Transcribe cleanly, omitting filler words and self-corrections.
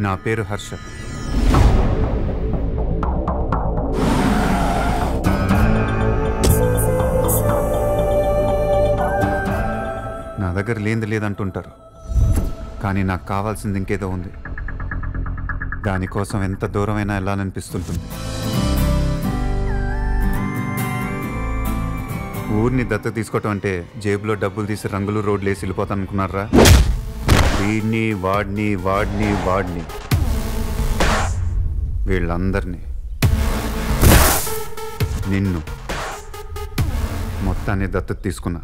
నా పేరు హర్ష. నా దగ్గర లేనిది లేదంటుంటారు, కానీ నాకు కావాల్సింది ఇంకేదో ఉంది. దానికోసం ఎంత దూరమైనా వెళ్ళాలనిపిస్తుంటుంది. ఊరిని దత్తత తీసుకోవటం అంటే జేబులో డబ్బులు తీసి రంగులు రోడ్లు వేసి వెళ్ళిపోతాను అనుకున్నారా? వీడిని వాడిని వాడిని వాడిని వీళ్ళందరినీ, నిన్ను మొత్తాన్ని దత్తత తీసుకున్నా.